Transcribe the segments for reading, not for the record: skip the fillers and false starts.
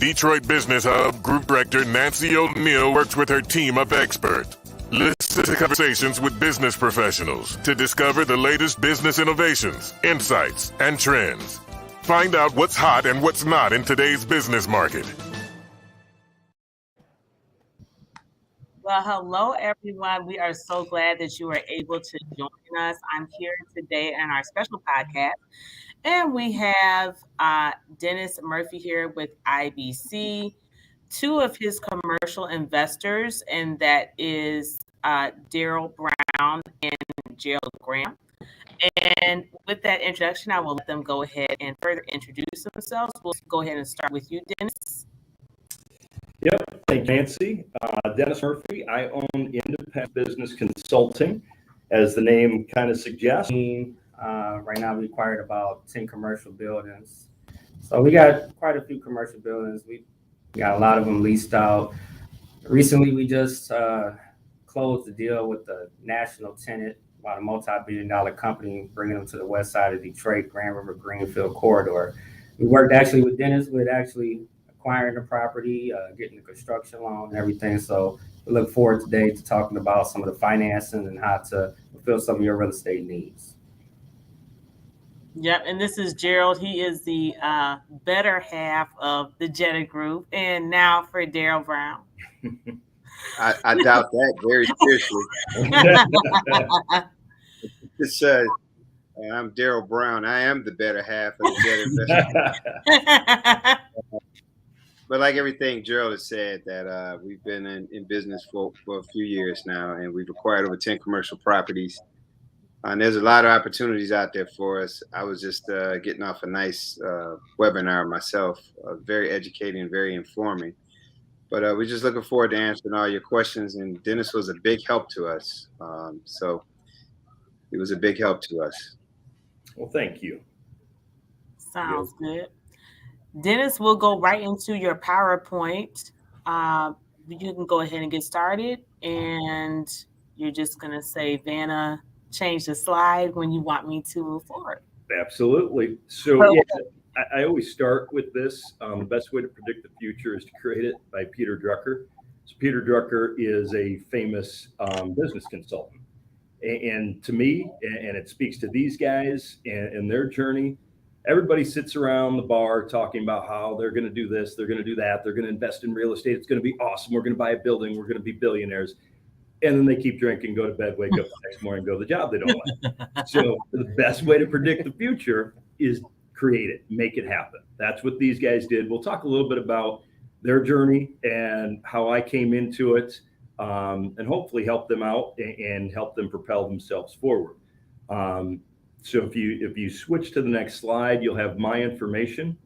Detroit Business Hub Group Director Nancy O'Neill works with her team of experts. Listen to conversations with business professionals to discover the latest business innovations, insights, and trends. Find out what's hot and what's not in today's business market. Well, hello, everyone. We are so glad that you are able to join us. I'm here today on our special podcast, and we have Dennis Murphy here with IBC, two of his commercial investors, and that is Darryl Brown and Jerold Graham. And with that introduction, I will let them go ahead and further introduce themselves. We'll go ahead and start with you, Dennis. Yep, thank you, Nancy. Dennis Murphy. I own Independent Business Consulting, as the name kind of suggests. Right now, we acquired about 10 commercial buildings. So we got quite a few commercial buildings. We got a lot of them leased out. Recently, we just closed the deal with the national tenant, about a multi-billion-dollar company, bringing them to the west side of Detroit, Grand River, Greenfield corridor. We worked actually with Dennis with actually acquiring the property, getting the construction loan and everything. So we look forward today to talking about some of the financing and how to fulfill some of your real estate needs. Yep, and this is Jerold. He is the better half of the JEDA Group. And now for Darryl Brown. I doubt that very seriously. I'm Darryl Brown. I am the better half of the JEDA Investment Group. But like everything Jerold has said, that we've been in business for a few years now, and we've acquired over 10 commercial properties. And there's a lot of opportunities out there for us. I was just getting off a nice webinar myself, very educating, very informing. But we're just looking forward to answering all your questions. And Dennis was a big help to us. So it was a big help to us. Well, thank you. Sounds good. Dennis, we'll go right into your PowerPoint. You can go ahead and get started. And you're just going to say, Vanna, change the slide when you want me to move forward. Absolutely. So yeah, I always start with this. The best way to predict the future is to create it, by Peter Drucker. So Peter Drucker is a famous business consultant. And to me, and it speaks to these guys and their journey, everybody sits around the bar talking about how they're going to do this, they're going to do that, they're going to invest in real estate, it's going to be awesome, we're going to buy a building, we're going to be billionaires. And then they keep drinking, go to bed, wake up the next morning, go to the job they don't like. So the best way to predict the future is create it, make it happen. That's what these guys did. We'll talk a little bit about their journey and how I came into it, and hopefully help them out and help them propel themselves forward. So if you switch to the next slide, you'll have my information.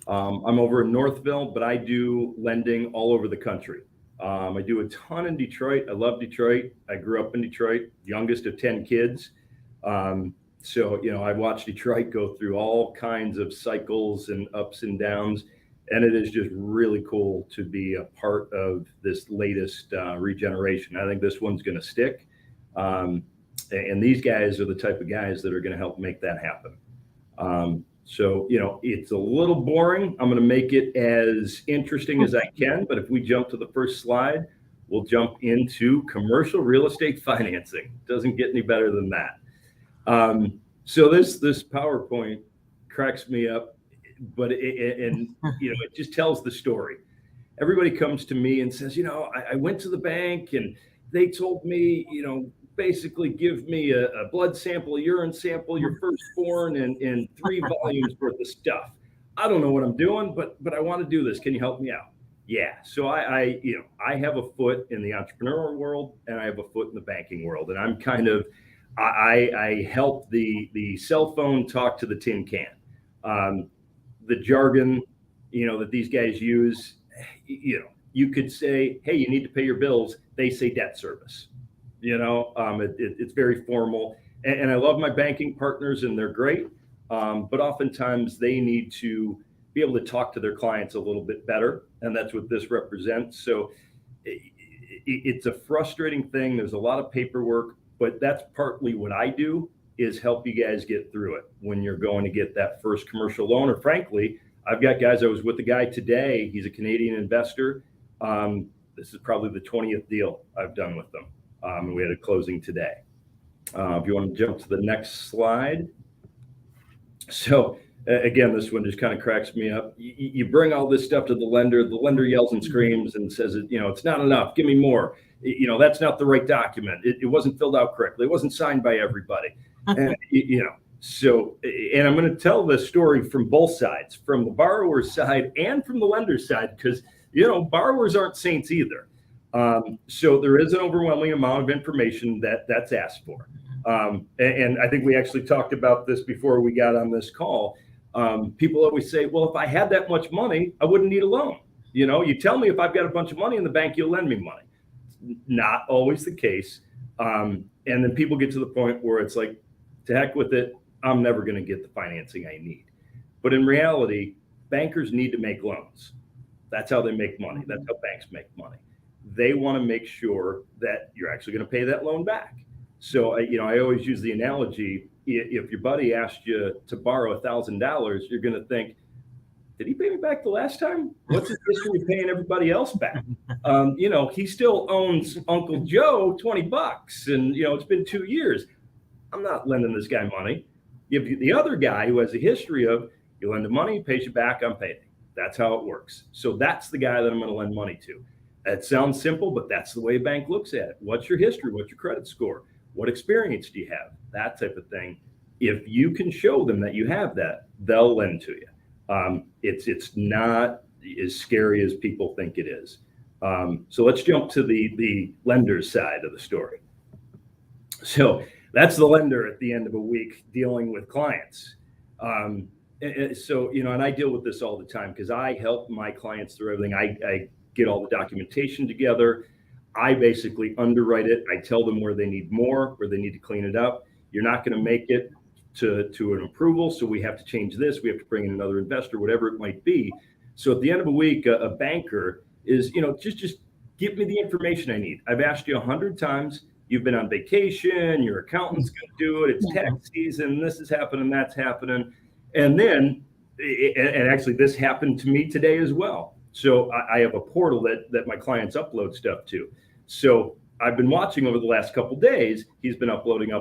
I'm over in Northville, but I do lending all over the country. I do a ton in Detroit. I love Detroit. I grew up in Detroit, youngest of 10 kids. So, I watched Detroit go through all kinds of cycles and ups and downs. And it is just really cool to be a part of this latest regeneration. I think this one's going to stick. And these guys are the type of guys that are going to help make that happen. So, it's a little boring. I'm going to make it as interesting as I can. But if we jump to the first slide, we'll jump into commercial real estate financing. Doesn't get any better than that. So this PowerPoint cracks me up, but it just tells the story. Everybody comes to me and says, I went to the bank and they told me, basically give me a blood sample, a urine sample, your firstborn, and 3 volumes worth of stuff. I don't know what I'm doing, but I want to do this. Can you help me out? Yeah. So I have a foot in the entrepreneurial world and I have a foot in the banking world. And I'm kind of, I help the cell phone talk to the tin can. The jargon, that these guys use, you could say, hey, you need to pay your bills. They say debt service. It's very formal, and I love my banking partners and they're great. But oftentimes they need to be able to talk to their clients a little bit better. And that's what this represents. So it's a frustrating thing. There's a lot of paperwork, but that's partly what I do, is help you guys get through it when you're going to get that first commercial loan, or frankly, I've got guys, I was with the guy today. He's a Canadian investor. This is probably the 20th deal I've done with them. We had a closing today. If you want to jump to the next slide. So again, this one just kind of cracks me up. You bring all this stuff to the lender yells and screams and says, it's not enough, give me more. That's not the right document. It wasn't filled out correctly. It wasn't signed by everybody. And, so, and I'm going to tell this story from both sides, from the borrower's side and from the lender's side, because, borrowers aren't saints either. So there is an overwhelming amount of information that's asked for. And I think we actually talked about this before we got on this call. People always say, well, if I had that much money, I wouldn't need a loan. You tell me if I've got a bunch of money in the bank, you'll lend me money. Not always the case. And then people get to the point where it's like, to heck with it, I'm never going to get the financing I need. But in reality, bankers need to make loans. That's how they make money. That's how banks make money. They want to make sure that you're actually going to pay that loan back. So, I always use the analogy, if your buddy asked you to borrow $1,000, you're going to think, did he pay me back the last time? What's his history of paying everybody else back? He still owes Uncle Joe $20 and, it's been 2 years. I'm not lending this guy money. If the other guy who has a history of, you lend him money, he pays you back, I'm paying. That's how it works. So that's the guy that I'm going to lend money to. It sounds simple, but that's the way a bank looks at it. What's your history? What's your credit score? What experience do you have? That type of thing. If you can show them that you have that, they'll lend to you. It's not as scary as people think it is. So let's jump to the lender's side of the story. So that's the lender at the end of a week dealing with clients. So, and I deal with this all the time because I help my clients through everything. I get all the documentation together. I basically underwrite it. I tell them where they need more, where they need to clean it up. You're not going to make it to an approval, so we have to change this. We have to bring in another investor, whatever it might be. So at the end of a week, a banker is, just give me the information I need. I've asked you 100 times. You've been on vacation. Your accountant's going to do it. It's tax season. This is happening. That's happening. And then, and actually this happened to me today as well. So I have a portal that my clients upload stuff to. So I've been watching over the last couple of days. He's been uploading.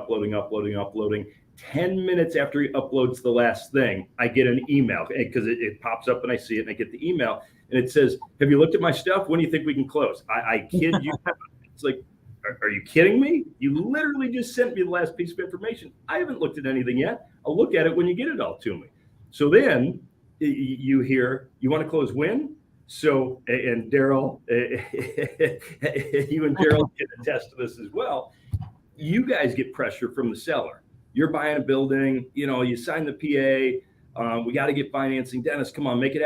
10 minutes after he uploads the last thing, I get an email because it pops up and I see it and I get the email and it says, have you looked at my stuff? When do you think we can close? I kid you. It's like, are you kidding me? You literally just sent me the last piece of information. I haven't looked at anything yet. I'll look at it when you get it all to me. So then you hear, you want to close when? So, and Darryl, you and Jerold can attest to this as well. You guys get pressure from the seller. You're buying a building, you sign the PA. We got to get financing. Dennis, come on, make it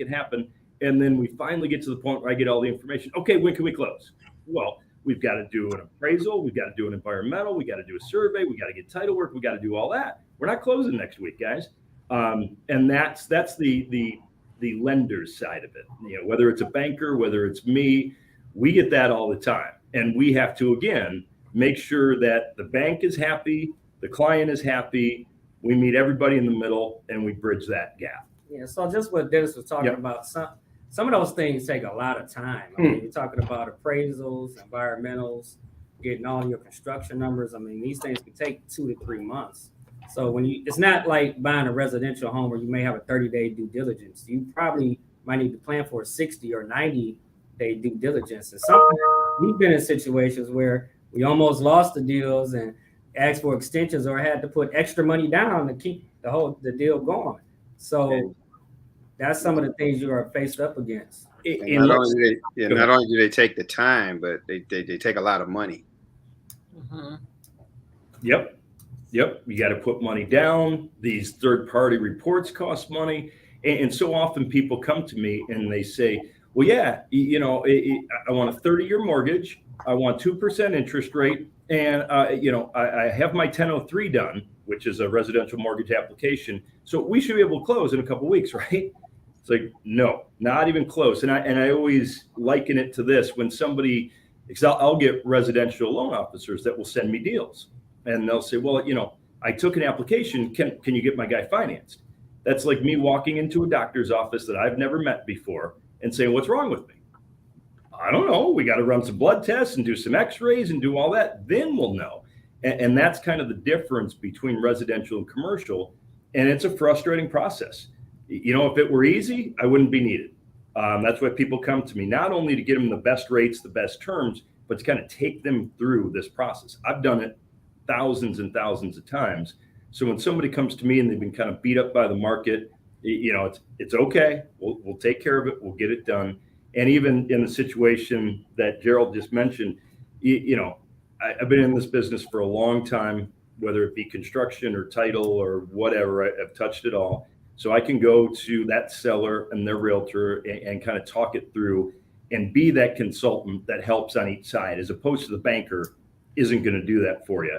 happen. And then we finally get to the point where I get all the information. Okay, when can we close? Well, we've got to do an appraisal. We've got to do an environmental. We got to do a survey. We got to get title work. We got to do all that. We're not closing next week, guys. And that's the lender's side of it. Whether it's a banker, whether it's me, we get that all the time. And we have to, again, make sure that the bank is happy, the client is happy, we meet everybody in the middle, and we bridge that gap. Yeah, so just what Dennis was talking about, some of those things take a lot of time. I mean, you're talking about appraisals, environmentals, getting all your construction numbers. I mean, these things can take 2 to 3 months. So it's not like buying a residential home where you may have a 30-day due diligence. You probably might need to plan for a 60 or 90-day due diligence. And sometimes we've been in situations where we almost lost the deals and asked for extensions or had to put extra money down to keep the deal going. So that's some of the things you are faced up against. Not only do they take the time, but they take a lot of money. Mm-hmm. Yep. You got to put money down. These third-party reports cost money. And so often people come to me and they say, well, yeah, I want a 30-year mortgage. I want 2% interest rate. And, I have my 1003 done, which is a residential mortgage application. So we should be able to close in a couple of weeks, right? It's like, no, not even close. And I always liken it to this when somebody, because I'll get residential loan officers that will send me deals. And they'll say, well, I took an application. Can you get my guy financed? That's like me walking into a doctor's office that I've never met before and saying, what's wrong with me? I don't know. We got to run some blood tests and do some x-rays and do all that. Then we'll know. And that's kind of the difference between residential and commercial. And it's a frustrating process. If it were easy, I wouldn't be needed. That's why people come to me, not only to get them the best rates, the best terms, but to kind of take them through this process. I've done it thousands and thousands of times. So when somebody comes to me and they've been kind of beat up by the market, it's okay. We'll take care of it. We'll get it done. And even in the situation that Jerold just mentioned, I've been in this business for a long time, whether it be construction or title or whatever. I've touched it all. So I can go to that seller and their realtor and kind of talk it through and be that consultant that helps on each side, as opposed to the banker isn't going to do that for you.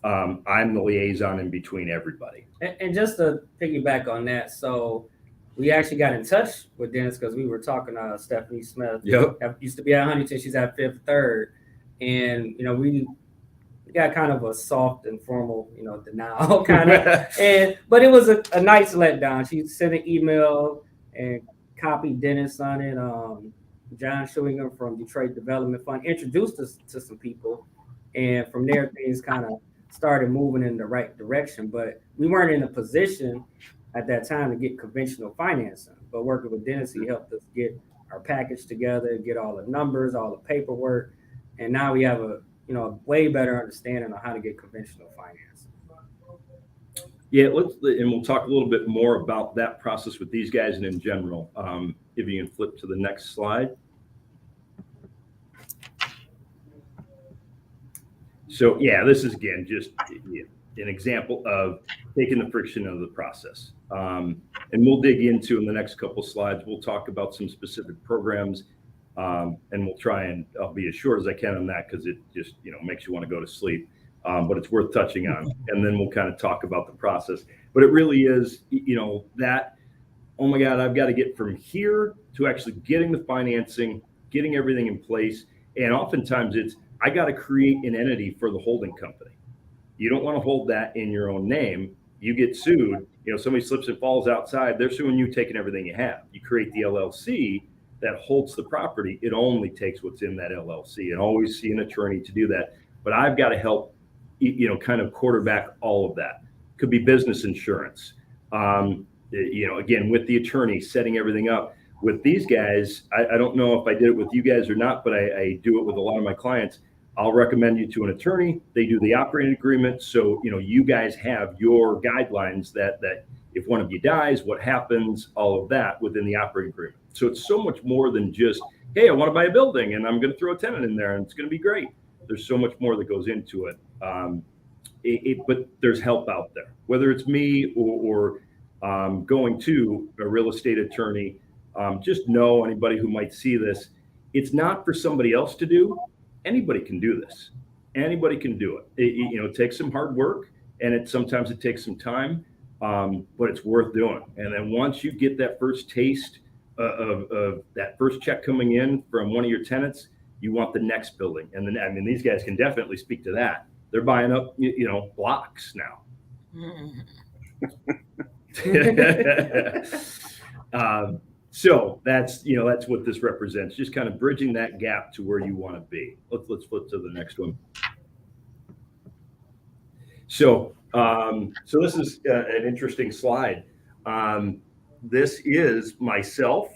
I'm the liaison in between everybody. And just to piggyback on that, so we actually got in touch with Dennis because we were talking to Stephanie Smith. Yep. Used to be at Huntington. She's at Fifth Third. And, we got kind of a soft and formal, denial kind of. But it was a nice letdown. She sent an email and copied Dennis on it. John Schillingham from Detroit Development Fund introduced us to some people. And from there, things kind of started moving in the right direction. But we weren't in a position at that time to get conventional financing. But working with Dennis, he helped us get our package together, get all the numbers, all the paperwork. And now we have a way better understanding on how to get conventional financing. Yeah, we'll talk a little bit more about that process with these guys and in general. If you can flip to the next slide. So yeah, this is again just an example of taking the friction out of the process. And we'll dig into in the next couple slides. We'll talk about some specific programs. And we'll try and I'll be as short as I can on that because it just makes you want to go to sleep. But it's worth touching on. And then we'll kind of talk about the process. But it really is, that, oh my God, I've got to get from here to actually getting the financing, getting everything in place. And oftentimes I got to create an entity for the holding company. You don't want to hold that in your own name. You get sued. Somebody slips and falls outside. They're suing you, taking everything you have. You create the LLC that holds the property. It only takes what's in that LLC, and always see an attorney to do that. But I've got to help, kind of quarterback all of that. Could be business insurance. Again, with the attorney setting everything up. With these guys, I don't know if I did it with you guys or not, but I do it with a lot of my clients. I'll recommend you to an attorney. They do the operating agreement. So, you guys have your guidelines that if one of you dies, what happens, all of that within the operating agreement. So it's so much more than just, hey, I want to buy a building and I'm going to throw a tenant in there and it's going to be great. There's so much more that goes into it. But there's help out there, whether it's me or going to a real estate attorney. Just know anybody who might see this, it's not for somebody else to do. Anybody can do this. Anybody can do it. It takes some hard work and sometimes it takes some time, but it's worth doing. And then once you get that first taste of that first check coming in from one of your tenants, you want the next building. And then, these guys can definitely speak to that. They're buying up, blocks now. So that's what this represents, just kind of bridging that gap to where you want to be. Let's flip to the next one. So this is an interesting slide. This is myself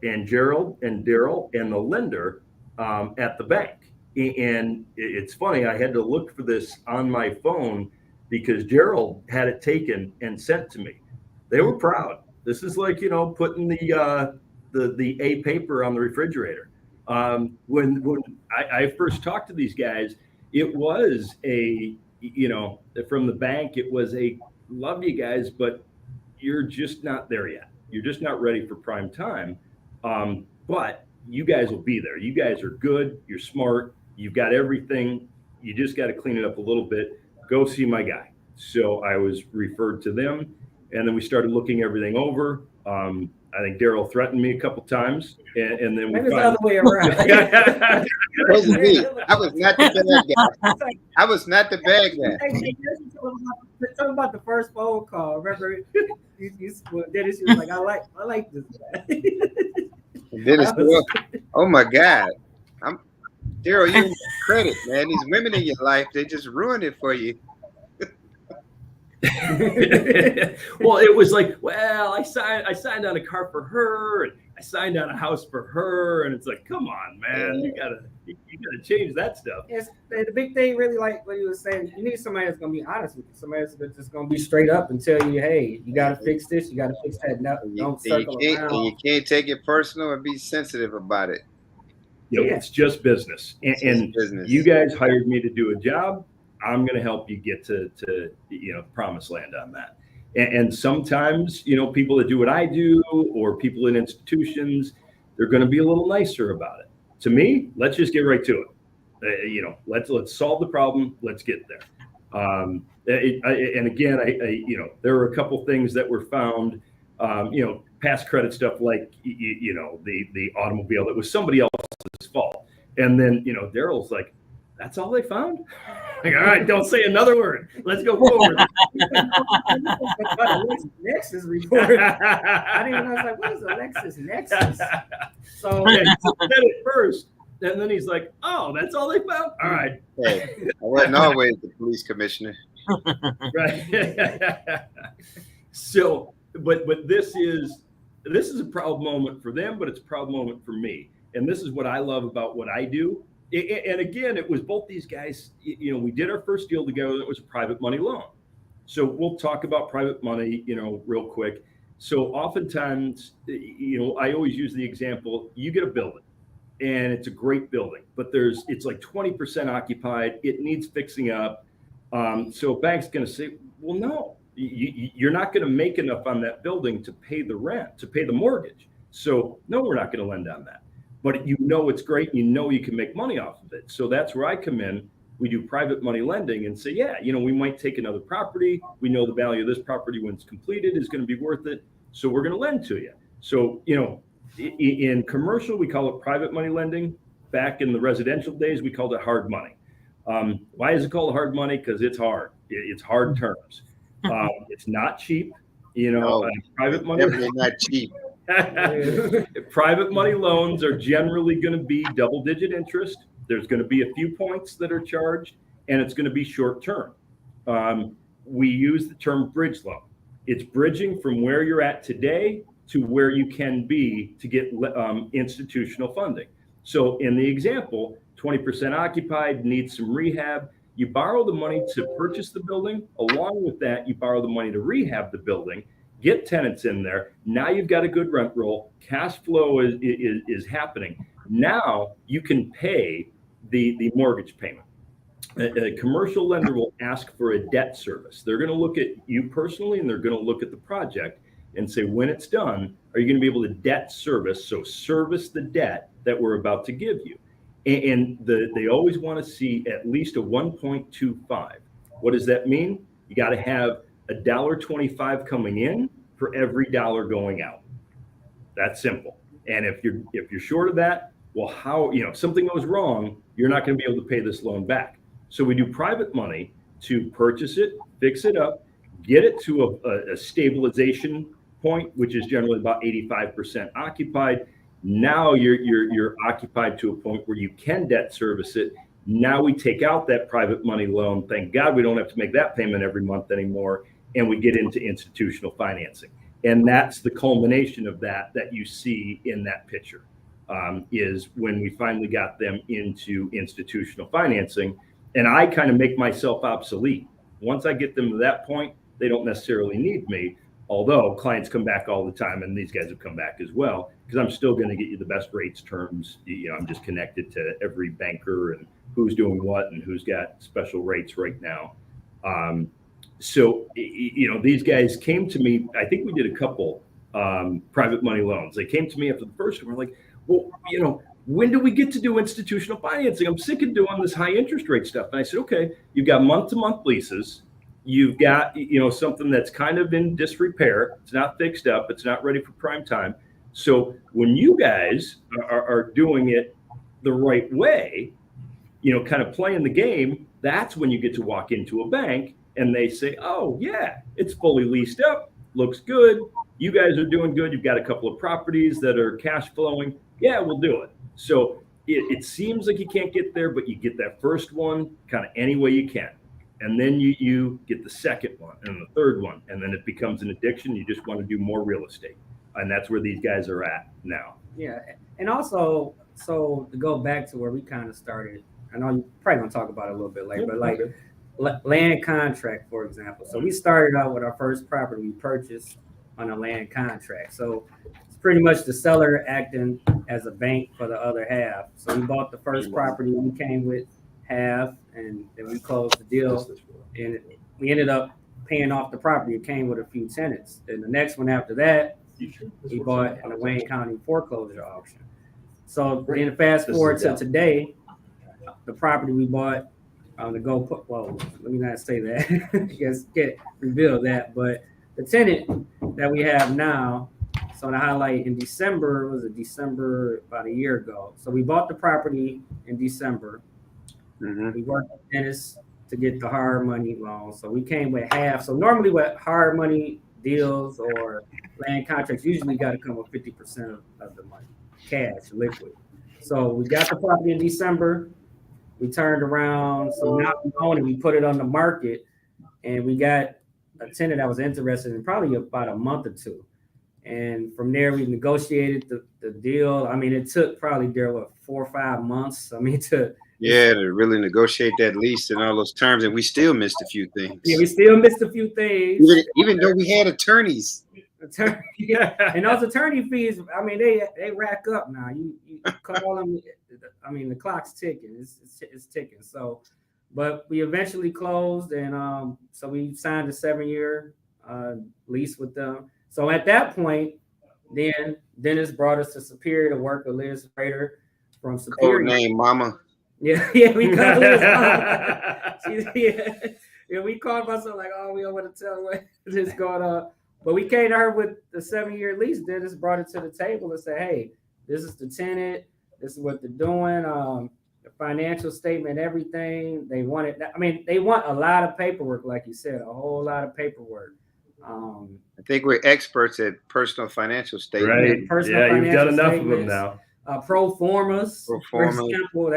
and Jerold and Darryl and the lender at the bank. And it's funny, I had to look for this on my phone because Jerold had it taken and sent to me. They were proud. This is like, putting the A paper on the refrigerator. When I first talked to these guys, it was from the bank, it was love you guys, but you're just not there yet. You're just not ready for prime time. But you guys will be there. You guys are good. You're smart. You've got everything. You just got to clean it up a little bit. Go see my guy. So I was referred to them. And then we started looking everything over. I think Darryl threatened me a couple times, and then maybe it's the other way around. It wasn't me. I was not the bad guy. I was not the bad guy. Talk about the first phone call. Remember, Dennis was like, I like this guy. And Dennis said, oh my God. Darryl, you need credit, man. These women in your life, they just ruin it for you. Well, it was like, well, I signed on a car for her, and I signed on a house for her, and it's like, come on, man, you gotta change that stuff. Yes, the big thing, really, like what you were saying, you need somebody that's gonna be honest with you, somebody that's just gonna be straight up and tell you, hey, you gotta fix this, you gotta fix that. No, don't circle around. And you can't take it personal and be sensitive about it. It's just business, and business. You guys hired me to do a job. I'm going to help you get to promised land on that. And sometimes, people that do what I do, or people in institutions, they're going to be a little nicer about it. To me, let's just get right to it. Let's solve the problem. Let's get there. And again, there were a couple things that were found, past credit stuff, like, the automobile that was somebody else's fault. And then, Darryl's like, that's all they found? Like, all right, don't say another word. Let's go forward. Lexus report. I didn't know. I was like, what is a Lexus? So he said it first, and then he's like, oh, that's all they found? All right. Hey, I wasn't always the police commissioner. Right. So, but this is a proud moment for them, but it's a proud moment for me. And this is what I love about what I do. And again, it was both these guys, we did our first deal together. It was a private money loan. So we'll talk about private money, real quick. So oftentimes, I always use the example, you get a building and it's a great building, but it's like 20% occupied. It needs fixing up. So a bank's going to say, well, no, you're not going to make enough on that building to pay the rent, to pay the mortgage. So no, we're not going to lend on that. But it's great. You can make money off of it. So that's where I come in. We do private money lending and say, yeah, we might take another property. We know the value of this property when it's completed is going to be worth it. So we're going to lend to you. So, in commercial, we call it private money lending. Back in the residential days, we called it hard money. Why is it called hard money? Because it's hard. It's hard terms. It's not cheap. Private money. Definitely not cheap. Private money loans are generally going to be double-digit interest. There's going to be a few points that are charged, and it's going to be short-term. We use the term bridge loan. It's bridging from where you're at today to where you can be to get institutional funding. So in the example, 20% occupied, needs some rehab. You borrow the money to purchase the building. Along with that, you borrow the money to rehab the building. Get tenants in there. Now you've got a good rent roll. Cash flow is happening. Now you can pay the mortgage payment. A commercial lender will ask for a debt service. They're going to look at you personally, and they're going to look at the project and say, when it's done, are you going to be able to debt service? So service the debt that we're about to give you. And they always want to see at least a 1.25. What does that mean? You got to have $1.25 coming in for every dollar going out. That's simple. And if you're short of that, well, how, if something goes wrong, you're not going to be able to pay this loan back. So we do private money to purchase it, fix it up, get it to a stabilization point, which is generally about 85% occupied. Now you're occupied to a point where you can debt service it. Now we take out that private money loan. Thank God we don't have to make that payment every month anymore. And we get into institutional financing. And that's the culmination of that you see in that picture, is when we finally got them into institutional financing. And I kind of make myself obsolete. Once I get them to that point, they don't necessarily need me. Although clients come back all the time, and these guys have come back as well, because I'm still going to get you the best rates, terms. I'm just connected to every banker and who's doing what and who's got special rates right now. So these guys came to me. I think we did a couple private money loans. They came to me after the first one. We're like, well, when do we get to do institutional financing? I'm sick of doing this high interest rate stuff. And I said, okay, you've got month-to-month leases. you've got, something that's kind of in disrepair. It's not fixed up. It's not ready for prime time. So when you guys are doing it the right way, kind of playing the game, that's when you get to walk into a bank and they say, oh yeah, it's fully leased up, looks good. You guys are doing good. You've got a couple of properties that are cash flowing. Yeah, we'll do it. So it seems like you can't get there, but you get that first one kind of any way you can. And then you get the second one and the third one. And then it becomes an addiction. You just want to do more real estate. And that's where these guys are at now. Yeah. And also, so to go back to where we kind of started, I know you're probably going to talk about it a little bit later, but like land contract, for example. So we started out with our first property we purchased on a land contract. So it's pretty much the seller acting as a bank for the other half. So we bought the first property, we came with half, and then we closed the deal, and we ended up paying off the property. It came with a few tenants. Then the next one after that, we bought in the Wayne County foreclosure auction. So then fast forward to today, the property we bought let me not say that. Yes, can't reveal that. But the tenant that we have now, so to highlight in December, about a year ago. So we bought the property in December. Mm-hmm. We worked with Dennis to get the hard money loan. So we came with half. So normally with hard money deals or land contracts, usually got to come with 50% of the money, cash, liquid. So we got the property in December. We turned around. So now we own it. We put it on the market, and we got a tenant that was interested in probably about a month or two. And from there, we negotiated the deal. I mean, it took probably, Darryl, 4 or 5 months. I mean, to really negotiate that lease and all those terms, and we still missed a few things. Yeah, we still missed a few things. Even though we had attorneys. And those attorney fees, I mean, they rack up now. You call them, I mean, the clock's ticking. It's ticking. So, but we eventually closed, and so we signed a 7-year lease with them. So at that point, then Dennis brought us to Superior to work with Liz Rader from Superior. Code name, Mama. Yeah, we called Liz Mama. We called myself like, oh, we don't want to tell what is going on. But we came to her with the 7-year lease. Dennis brought it to the table and said, hey, this is the tenant. This is what they're doing. The financial statement, everything. They want a lot of paperwork, like you said, a whole lot of paperwork. I think we're experts at personal financial statement. Right. You've got enough of them now. Pro formas, for example,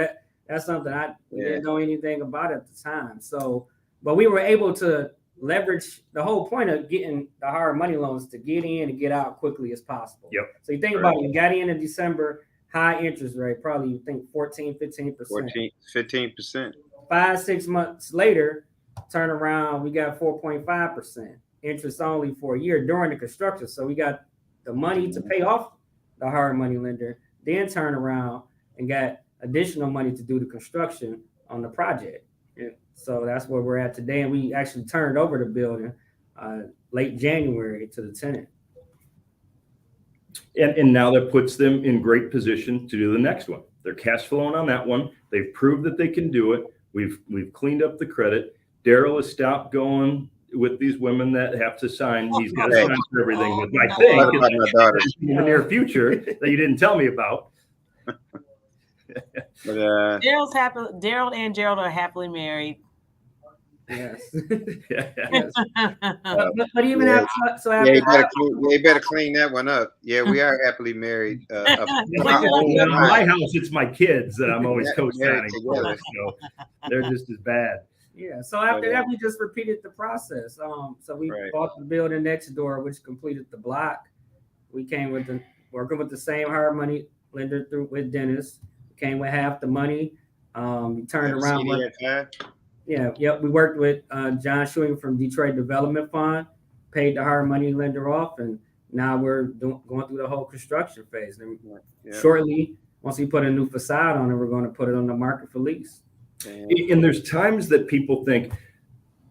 that's something I didn't know anything about at the time. So, but we were able to leverage the whole point of getting the hard money loans to get in and get out quickly as possible. Yep. So you think about it, you got in December, high interest rate, probably you think 14, 15%. 15%. 5-6 months later, turn around, we got 4.5%. Interest only for a year during the construction. So we got the money to pay off the hard money lender, then turn around and got additional money to do the construction on the project. Yeah. So that's where we're at today. And we actually turned over the building late January to the tenant. And now that puts them in great position to do the next one. They're cash flowing on that one. They've proved that they can do it. We've cleaned up the credit. Darryl has stopped going with these women that have to sign. He's got to sign for everything with my thing in the near future that you didn't tell me about. Darryl and Jerold are happily married. Yes. Yes. But even after you better clean that one up. Yeah, we are happily married. In my house, it's my kids that I'm always co-signing for, so they're just as bad. Yeah. So after that, we just repeated the process. So we bought the building next door, which completed the block. We came working with the same hard money lender with Dennis. We came with half the money. We turned around. We worked with John Schuing from Detroit Development Fund, paid the hard money lender off, and now we're going through the whole construction phase. And shortly, once we put a new facade on it, we're going to put it on the market for lease. And there's times that people think,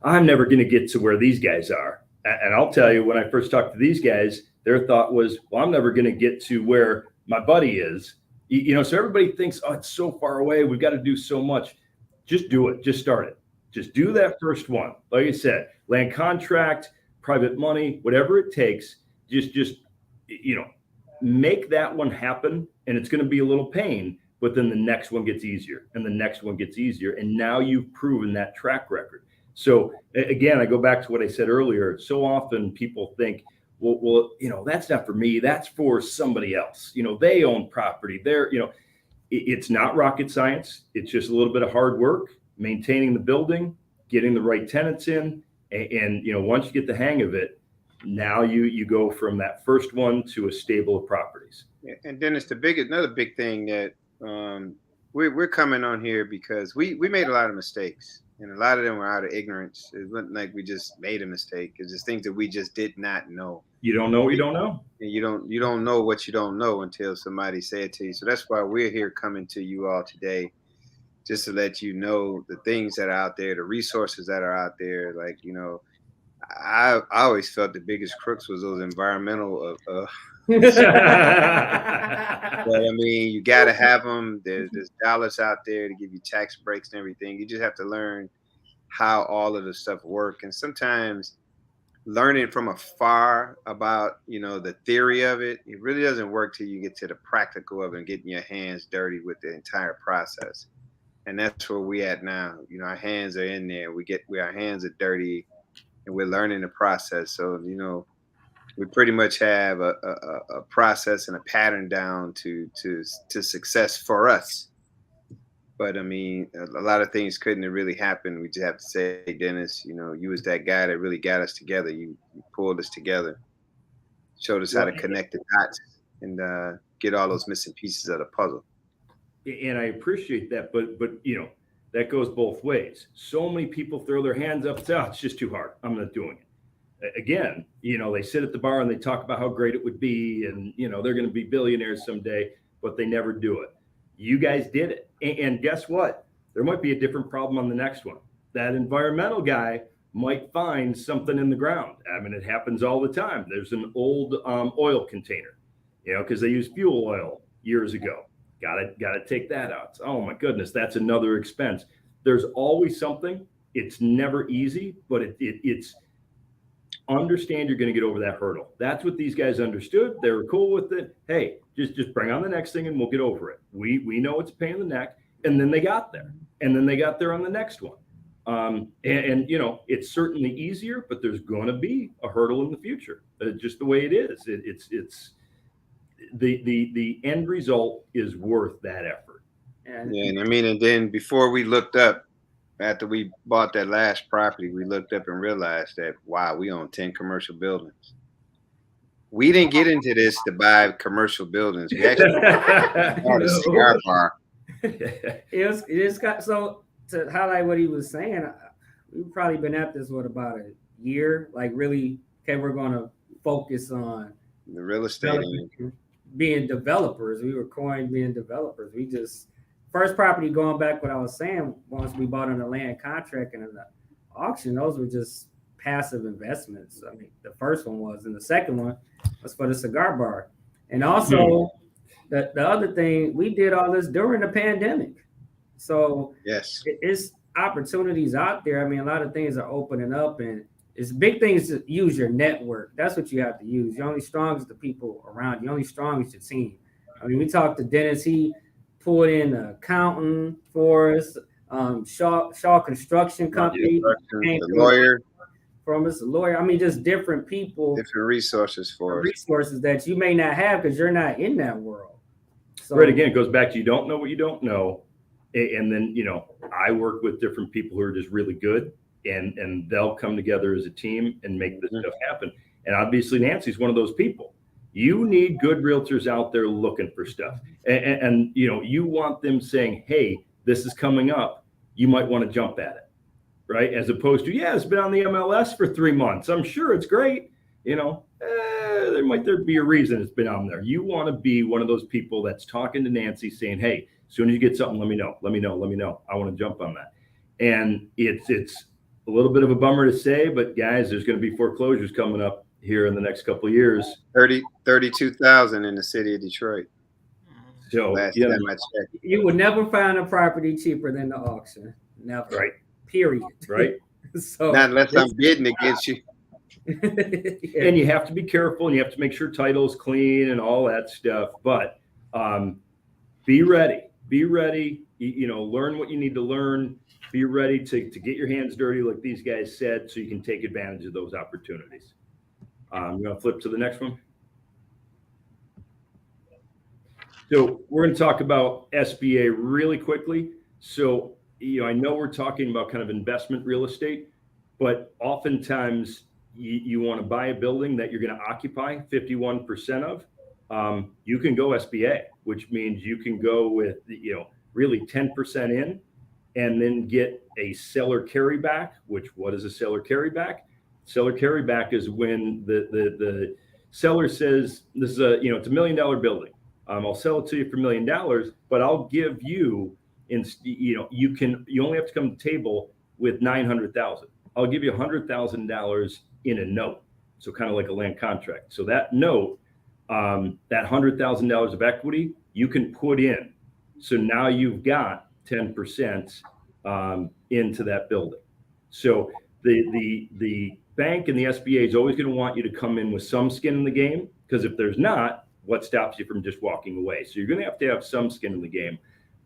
I'm never going to get to where these guys are. And I'll tell you, when I first talked to these guys, their thought was, well, I'm never going to get to where my buddy is. So everybody thinks, oh, it's so far away. We've got to do so much. Just do it. Just start it. Just do that first one. Like I said, land contract, private money, whatever it takes, just make that one happen. And it's going to be a little pain, but then the next one gets easier and the next one gets easier. And now you've proven that track record. So again, I go back to what I said earlier. So often people think, well, that's not for me. That's for somebody else. They own property. It's not rocket science. It's just a little bit of hard work, maintaining the building, getting the right tenants in. And once you get the hang of it, now you go from that first one to a stable of properties. And then it's another big thing that we're coming on here because we made a lot of mistakes, and a lot of them were out of ignorance. It wasn't like we just made a mistake. It's just things that we just did not know. You don't know what you don't know. And you don't know what you don't know until somebody say it to you. So that's why we're here coming to you all today, just to let you know the things that are out there, the resources that are out there. Like, I always felt the biggest crooks was those environmental. But I mean, you got to have them. There's dollars out there to give you tax breaks and everything. You just have to learn how all of the stuff work. And sometimes learning from afar about, the theory of it, it really doesn't work till you get to the practical of it and getting your hands dirty with the entire process. And that's where we at now. Our hands are in there. Our hands are dirty, and we're learning the process. So, we pretty much have a process and a pattern down to success for us. But I mean, a lot of things couldn't have really happened. We just have to say, Dennis, you was that guy that really got us together. You pulled us together, showed us how to connect the dots and get all those missing pieces of the puzzle. And I appreciate that, but that goes both ways. So many people throw their hands up and say, it's just too hard. I'm not doing it. Again, they sit at the bar and they talk about how great it would be, and they're going to be billionaires someday, but they never do it. You guys did it. And guess what? There might be a different problem on the next one. That environmental guy might find something in the ground. I mean, it happens all the time. There's an old oil container, because they used fuel oil years ago. Got to take that out. Oh my goodness, that's another expense. There's always something. It's never easy, but it's understand you're going to get over that hurdle. That's what these guys understood. They were cool with it. Hey, just bring on the next thing and we'll get over it. We know it's a pain in the neck. And then they got there. And then they got there on the next one. And it's certainly easier, but there's going to be a hurdle in the future. Just the way it is. It's the end result is worth that effort. And I mean, and then before we looked up, after we bought that last property, we looked up and realized that, wow, we own 10 commercial buildings. We didn't get into this to buy commercial buildings. We actually bought a cigar bar. It's got, so to highlight what he was saying, we've probably been at this, about a year? Like really, okay, we're going to focus on the real estate, being developers. We were coined being developers. We just, first property, going back what I was saying, once we bought on the land contract and in the auction, those were just passive investments. I mean, the first one was, and the second one was for the cigar bar. And also the other thing, we did all this during the pandemic. So yes, it's opportunities out there. I mean, a lot of things are opening up, and it's big things to use your network. That's what you have to use. You're only strong as the people around you. You're only strong as your team. I mean, we talked to Dennis, he pulled in an accountant for us, Shaw Construction Company, the lawyer from us, a lawyer. I mean, just different people, different resources for us. Resources that you may not have because you're not in that world. So, right, again, it goes back to you don't know what you don't know. And then, I work with different people who are just really good, and they'll come together as a team and make this stuff happen. And obviously, Nancy's one of those people. You need good realtors out there looking for stuff. And you want them saying, hey, this is coming up. You might want to jump at it, right? As opposed to, it's been on the MLS for 3 months. I'm sure it's great. There'd be a reason it's been on there. You want to be one of those people that's talking to Nancy saying, hey, as soon as you get something, let me know. I want to jump on that. And it's a little bit of a bummer to say, but guys, there's going to be foreclosures coming up here in the next couple of years. 32,000 in the city of Detroit. So last time I checked. You would never find a property cheaper than the auction. Never. Right. Period. Right. So Not unless I'm bidding against you. And you have to be careful, and you have to make sure title's clean and all that stuff. But be ready. Be ready. Learn what you need to learn. Be ready to get your hands dirty, like these guys said, so you can take advantage of those opportunities. I'm going to flip to the next one. So we're going to talk about SBA really quickly. So, I know we're talking about kind of investment real estate, but oftentimes you want to buy a building that you're going to occupy 51% of. You can go SBA, which means you can go with, really 10% in and then get a seller carryback, what is a seller carryback? Seller carryback is when the seller says, this is it's $1 million building. I'll sell it to you for $1 million, but I'll give you, you only have to come to the table with $900,000. I'll give you $100,000 in a note. So kind of like a land contract. So that note, that $100,000 of equity, you can put in. So now you've got 10% into that building. So the bank and the SBA is always going to want you to come in with some skin in the game, because if there's not, what stops you from just walking away? So you're going to have some skin in the game.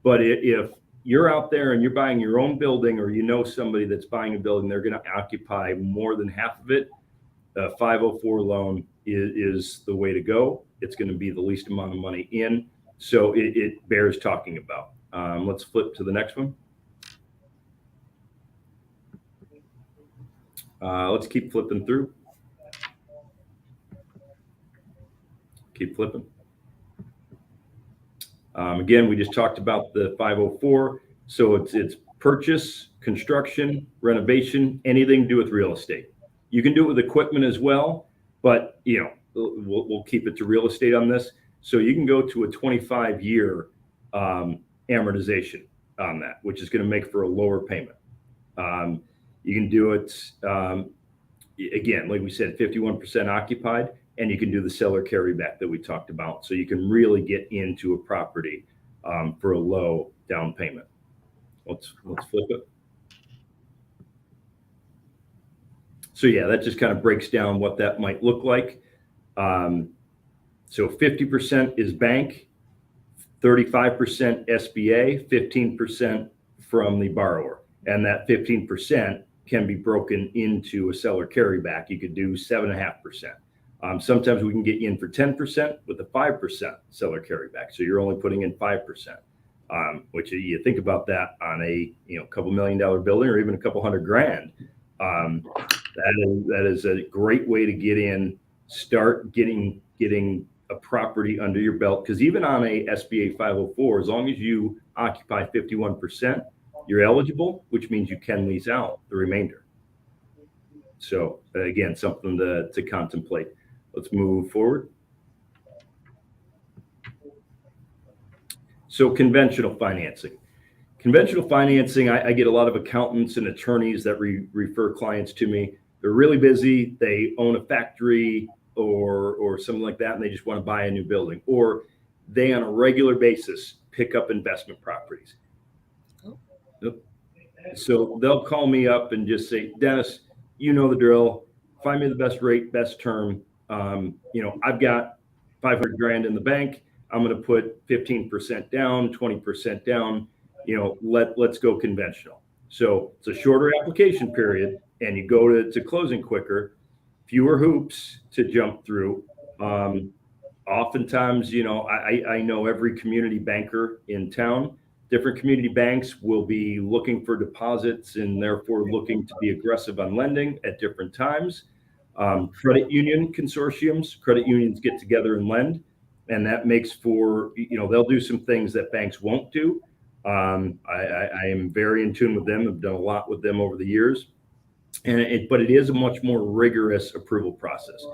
But if you're out there and you're buying your own building, or somebody that's buying a building, they're going to occupy more than half of it, a 504 loan is the way to go. It's going to be the least amount of money in. So it bears talking about. Let's flip to the next one. Let's keep flipping through. Keep flipping. Again, we just talked about the 504. So it's purchase, construction, renovation, anything to do with real estate. You can do it with equipment as well, but we'll keep it to real estate on this. So you can go to a 25-year amortization on that, which is going to make for a lower payment. You can do it, again, like we said, 51% occupied, and you can do the seller carryback that we talked about. So you can really get into a property for a low down payment. Let's flip it. So yeah, that just kind of breaks down what that might look like. So 50% is bank, 35% SBA, 15% from the borrower. And that 15% can be broken into a seller carryback. You could do 7.5%. Sometimes we can get you in for 10% with a 5% seller carryback. So you're only putting in 5%, which you think about that on a couple $1 million building, or even a couple $100,000. That is a great way to get in, start getting a property under your belt. Because even on a SBA 504, as long as you occupy 51%, you're eligible, which means you can lease out the remainder. So again, something to contemplate. Let's move forward. So conventional financing. Conventional financing, I get a lot of accountants and attorneys that refer clients to me. They're really busy. They own a factory or something like that, and they just want to buy a new building. Or they, on a regular basis, pick up investment properties. So they'll call me up and just say, Dennis, you know the drill. Find me the best rate, best term. I've got $500,000 in the bank. I'm going to put 15% down, 20% down. Let's go conventional. So it's a shorter application period, and you go to closing quicker, fewer hoops to jump through. Oftentimes, I know every community banker in town. Different community banks will be looking for deposits and therefore looking to be aggressive on lending at different times. Credit union consortiums, credit unions get together and lend, and that makes for, they'll do some things that banks won't do. I am very in tune with them. I've done a lot with them over the years, but it is a much more rigorous approval process.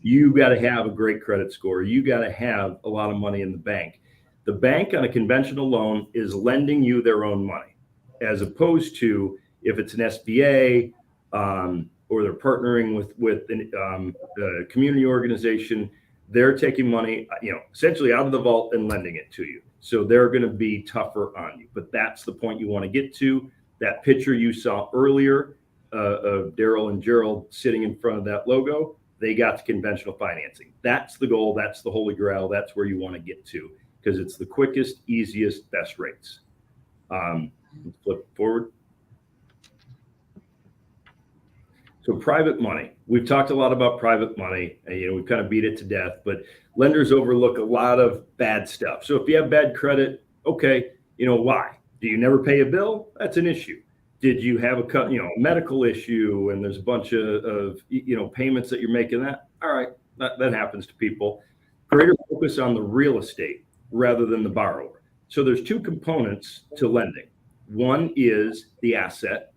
You got to have a great credit score. You got to have a lot of money in the bank. The bank on a conventional loan is lending you their own money, as opposed to if it's an SBA or they're partnering with a community organization, they're taking money, essentially out of the vault and lending it to you. So they're going to be tougher on you. But that's the point you want to get to. That picture you saw earlier, of Darryl and Jerold sitting in front of that logo, they got to conventional financing. That's the goal. That's the holy grail. That's where you want to get to because it's the quickest, easiest, best rates. Let's flip forward. So private money. We've talked a lot about private money. And, we've kind of beat it to death, but lenders overlook a lot of bad stuff. So if you have bad credit, okay, why? Do you never pay a bill? That's an issue. Did you have a medical issue and there's a bunch of payments that you're making? That all right, that happens to people. Greater focus on the real estate rather than the borrower. So there's two components to lending. One is the asset.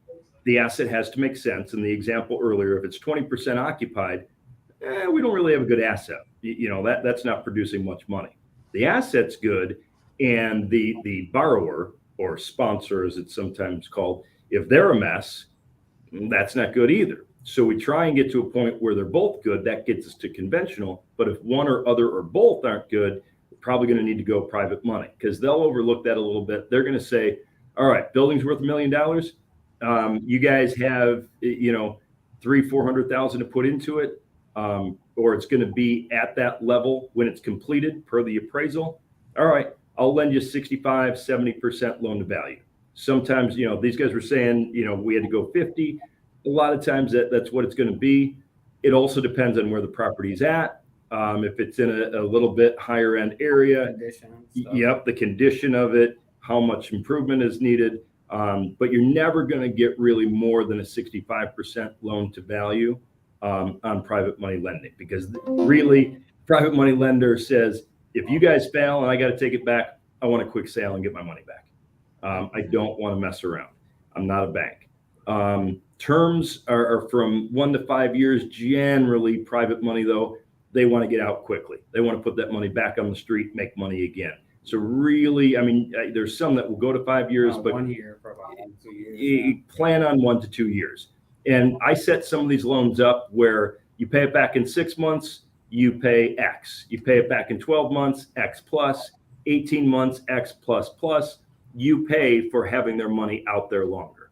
The asset has to make sense. In the example earlier, if it's 20% occupied, we don't really have a good asset. That's not producing much money. The asset's good, and the borrower or sponsor, as it's sometimes called, if they're a mess, that's not good either. So we try and get to a point where they're both good. That gets us to conventional. But if one or other or both aren't good, we're probably going to need to go private money because they'll overlook that a little bit. They're going to say, all right, building's worth $1 million. You guys have, $300,000-$400,000 to put into it, or it's going to be at that level when it's completed per the appraisal. All right, I'll lend you 65-70% loan to value. Sometimes, these guys were saying, we had to go 50. A lot of times that's what it's going to be. It also depends on where the property's at. If it's in a little bit higher end area, yep, the condition of it, how much improvement is needed. But you're never going to get really more than a 65% loan to value on private money lending, because really private money lender says, if you guys fail and I got to take it back, I want a quick sale and get my money back. I don't want to mess around. I'm not a bank. Terms are from 1 to 5 years. Generally, private money, though, they want to get out quickly. They want to put that money back on the street, make money again. So really, there's some that will go to 5 years, but 1 year for about 2 years. You plan on 1 to 2 years. And I set some of these loans up where you pay it back in 6 months, you pay X. You pay it back in 12 months, X plus, 18 months, X plus plus. You pay for having their money out there longer.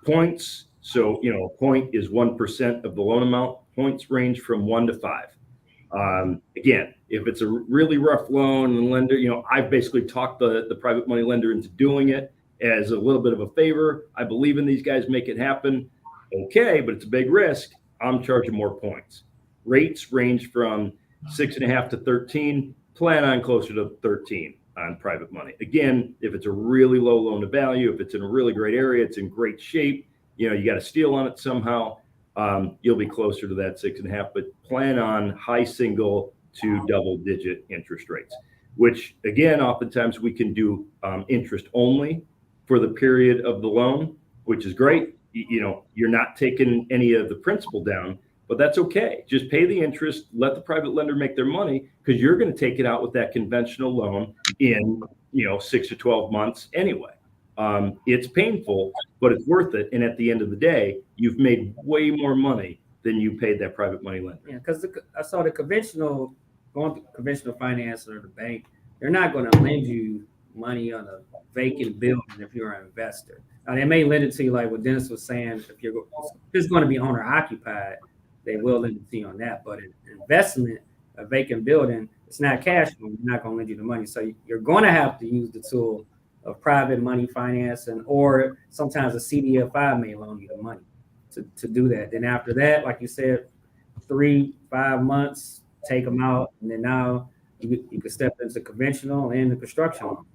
Points. So, a point is 1% of the loan amount. Points range from 1 to 5. Again, if it's a really rough loan and lender, I've basically talked the private money lender into doing it as a little bit of a favor. I believe in these guys, make it happen. Okay, but it's a big risk. I'm charging more points. Rates range from 6.5 to 13. Plan on closer to 13 on private money. Again, if it's a really low loan to value, if it's in a really great area, it's in great shape, you got a steal on it somehow, you'll be closer to that 6.5, but plan on high single to double digit interest rates, which again, oftentimes we can do interest only for the period of the loan, which is great. You're not taking any of the principal down, but that's okay. Just pay the interest, let the private lender make their money, because you're going to take it out with that conventional loan in 6 to 12 months anyway. It's painful, but it's worth it. And at the end of the day, you've made way more money than you paid that private money lender. Yeah, because I saw the conventional finance or the bank, they're not going to lend you money on a vacant building if you're an investor. Now, they may lend it to you like what Dennis was saying. If it's going to be owner occupied, they will lend it to you on that. But an investment, a vacant building, it's not cash flow. You're not going to lend you the money. So you're going to have to use the tool of private money financing, or sometimes a CDFI may loan you the money to do that. Then after that, like you said, 3-5 months, take them out, and then now you can step into conventional and the construction loan.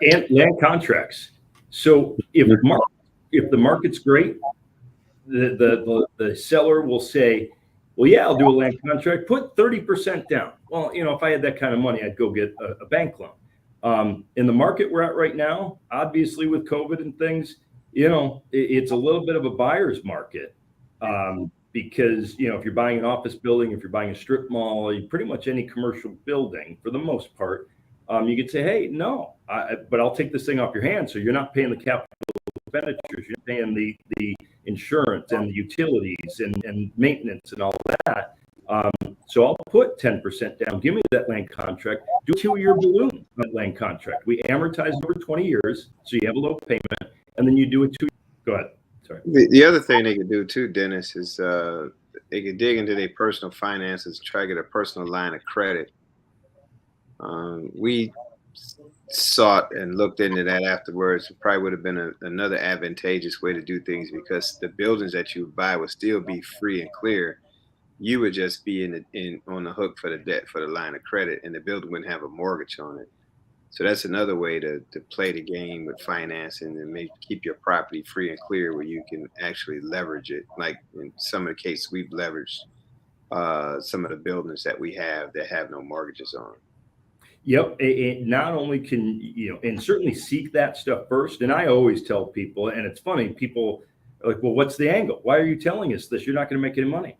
And land contracts. So if the market's great, the seller will say, well, yeah, I'll do a land contract, put 30% down. Well, if I had that kind of money, I'd go get a bank loan. In the market we're at right now, obviously with COVID and things, it's a little bit of a buyer's market. Because, if you're buying an office building, if you're buying a strip mall, pretty much any commercial building, for the most part, you could say, hey, no, but I'll take this thing off your hands. So you're not paying the capital expenditures, you're paying the insurance and the utilities and maintenance and all that. So I'll put 10% down. Give me that land contract. Do a 2-year balloon on that land contract. We amortize over 20 years, so you have a low payment, and then you do a 2. Go ahead. Sorry. The other thing they could do too, Dennis, is they could dig into their personal finances, try to get a personal line of credit. We sought and looked into that afterwards. It probably would have been another advantageous way to do things, because the buildings that you buy would still be free and clear. You would just be on the hook for the debt for the line of credit, and the building wouldn't have a mortgage on it. So that's another way to play the game with financing and keep your property free and clear, where you can actually leverage it. Like in some of the cases, we've leveraged some of the buildings that we have that have no mortgages on. Yep. It not only can, and certainly seek that stuff first. And I always tell people, and it's funny, people are like, well, what's the angle? Why are you telling us this? You're not going to make any money.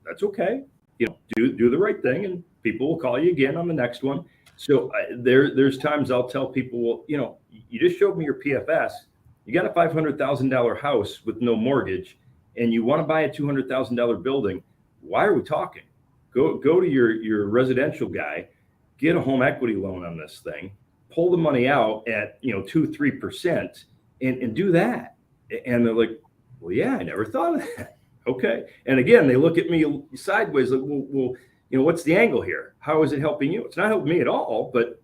That's okay. Do the right thing, and people will call you again on the next one. So there's times I'll tell people, well, you just showed me your PFS. You got a $500,000 house with no mortgage, and you want to buy a $200,000 building. Why are we talking? Go to your residential guy, get a home equity loan on this thing, pull the money out at 2-3%, and do that. And they're like, well, yeah, I never thought of that. Okay. And again, they look at me sideways like, well, what's the angle here? How is it helping you? It's not helping me at all, but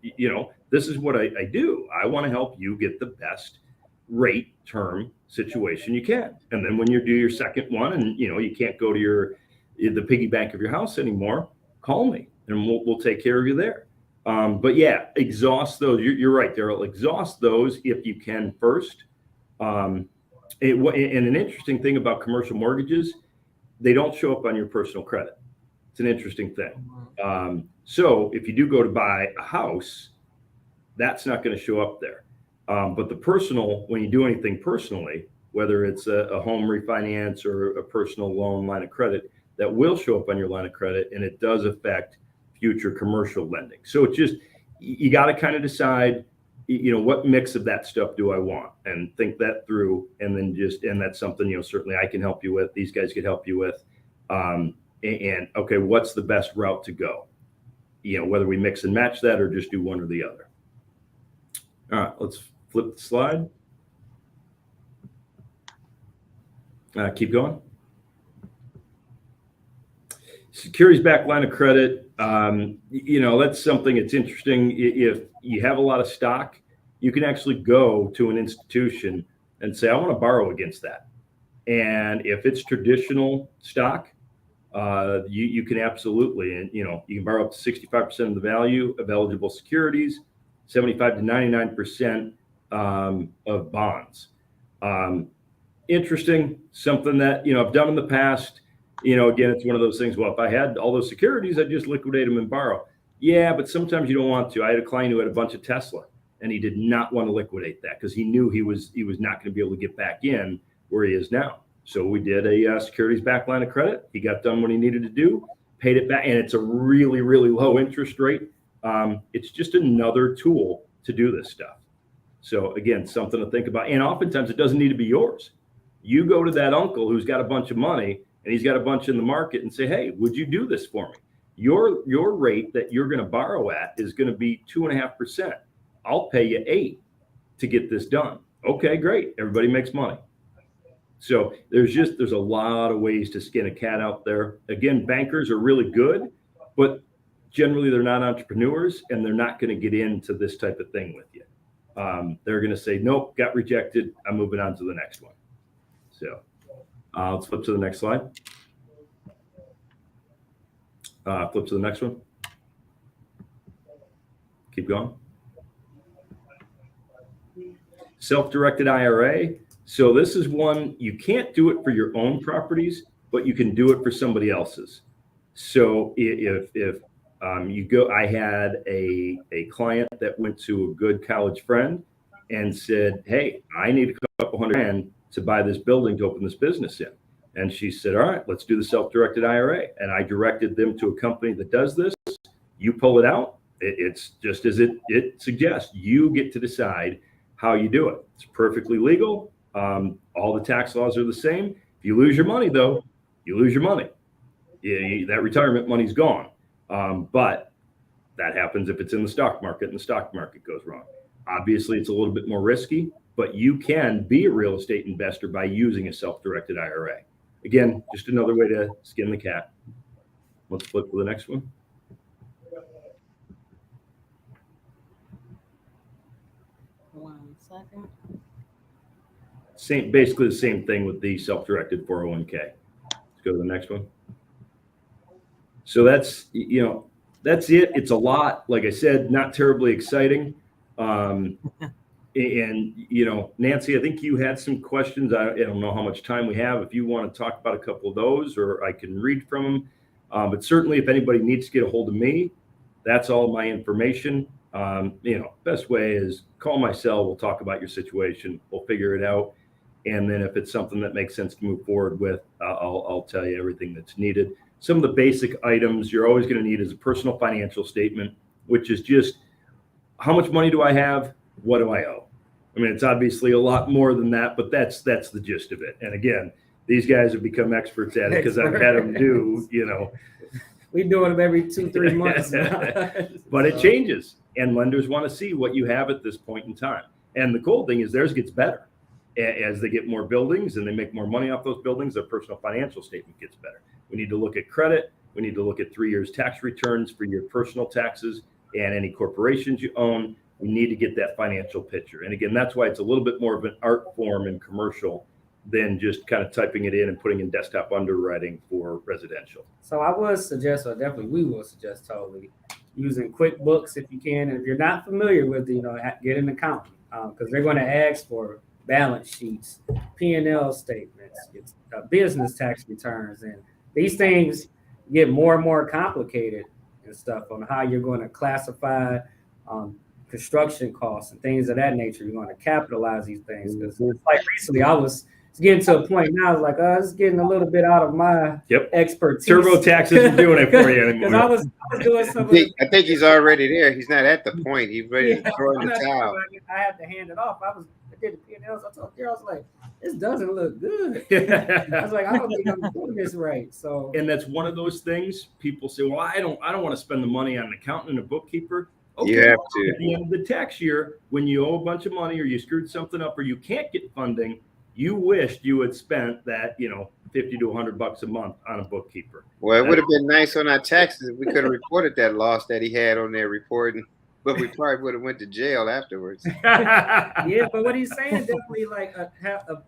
this is what I do. I want to help you get the best rate term situation you can. And then when you do your second one and you can't go to the piggy bank of your house anymore, call me and we'll take care of you there. But yeah, exhaust those. You're right, Darryl. Exhaust those if you can first. And an interesting thing about commercial mortgages, they don't show up on your personal credit. It's an interesting thing. So if you do go to buy a house, that's not going to show up there. But the personal, when you do anything personally, whether it's a home refinance or a personal loan line of credit, that will show up on your line of credit, and it does affect future commercial lending. So it's just, you got to kind of decide, what mix of that stuff do I want, and think that through, and then and that's something, certainly I can help you with, these guys could help you with. And okay, what's the best route to go? Whether we mix and match that or just do one or the other. All right, let's flip the slide. Keep going. Securities backed line of credit. That's something that's interesting. If you have a lot of stock, you can actually go to an institution and say, I want to borrow against that. And if it's traditional stock, you can absolutely, and you can borrow up to 65% of the value of eligible securities, 75 to 99% of bonds. Interesting, something that I've done in the past. Again, it's one of those things. Well, if I had all those securities, I'd just liquidate them and borrow. Yeah, but sometimes you don't want to. I had a client who had a bunch of Tesla, and he did not want to liquidate that because he knew he was not going to be able to get back in where he is now. So we did a securities backed line of credit. He got done what he needed to do, paid it back, and it's a really, really low interest rate. It's just another tool to do this stuff. So again, something to think about. And oftentimes it doesn't need to be yours. You go to that uncle who's got a bunch of money and he's got a bunch in the market and say, hey, would you do this for me? Your rate that you're going to borrow at is going to be 2.5%. I'll pay you 8% to get this done. Okay, great. Everybody makes money. So there's a lot of ways to skin a cat out there. Again, bankers are really good, but generally they're not entrepreneurs, and they're not going to get into this type of thing with you. They're going to say, nope, got rejected. I'm moving on to the next one. So let's flip to the next slide. Flip to the next one. Keep going. Self-directed IRA. So this is one, you can't do it for your own properties, but you can do it for somebody else's. So if you go, I had a client that went to a good college friend and said, hey, I need a couple $100,000 to buy this building to open this business in. And she said, all right, let's do the self-directed IRA. And I directed them to a company that does this. You pull it out. It's just as it suggests. You get to decide how you do it. It's perfectly legal. All the tax laws are the same. If you lose your money, though, you lose your money. That retirement money's gone. But that happens if it's in the stock market and the stock market goes wrong. Obviously, it's a little bit more risky, but you can be a real estate investor by using a self-directed IRA. Again, just another way to skin the cat. Let's flip to the next one. One second. Basically the same thing with the self-directed 401k. Let's go to the next one. So that's it. It's a lot. Like I said, not terribly exciting. And Nancy, I think you had some questions. I don't know how much time we have. If you want to talk about a couple of those, or I can read from them. But certainly, if anybody needs to get a hold of me, that's all my information. Best way is call my cell. We'll talk about your situation. We'll figure it out. And then if it's something that makes sense to move forward with, I'll tell you everything that's needed. Some of the basic items you're always going to need is a personal financial statement, which is just how much money do I have? What do I owe? I mean, it's obviously a lot more than that, but that's the gist of it. And again, these guys have become experts at it because I've had them do, We're doing them every 2-3 months. But it changes, and lenders want to see what you have at this point in time. And the cool thing is theirs gets better. As they get more buildings and they make more money off those buildings, their personal financial statement gets better. We need to look at credit. We need to look at 3 years tax returns for your personal taxes and any corporations you own. We need to get that financial picture. And again, that's why it's a little bit more of an art form in commercial than just kind of typing it in and putting in desktop underwriting for residential. So I would suggest, or definitely we will suggest totally, using QuickBooks if you can. And if you're not familiar with it, get an accountant because they're going to ask for balance sheets, P&L statements, business tax returns, and these things get more and more complicated and stuff on how you're going to classify construction costs and things of that nature. You're going to capitalize these things because like recently I was getting to a point now, I was like, it's getting a little bit out of my expertise. TurboTax isn't doing it for you anymore. Because I was doing some I think he's already there. He's not at the point. He's ready to throw in the towel. I had to hand it off. I did the P&Ls. I told Darryl, I was like, this doesn't look good. I was like, I don't think I'm doing this right. So, and that's one of those things people say, well, I don't want to spend the money on an accountant and a bookkeeper. Okay, you have to. At the end of the tax year, when you owe a bunch of money or you screwed something up or you can't get funding, you wished you had spent that, $50 to $100 a month on a bookkeeper. Well, it would have been nice on our taxes if we could have reported that loss that he had on there reporting, but we probably would have went to jail afterwards. Yeah, but what he's saying definitely like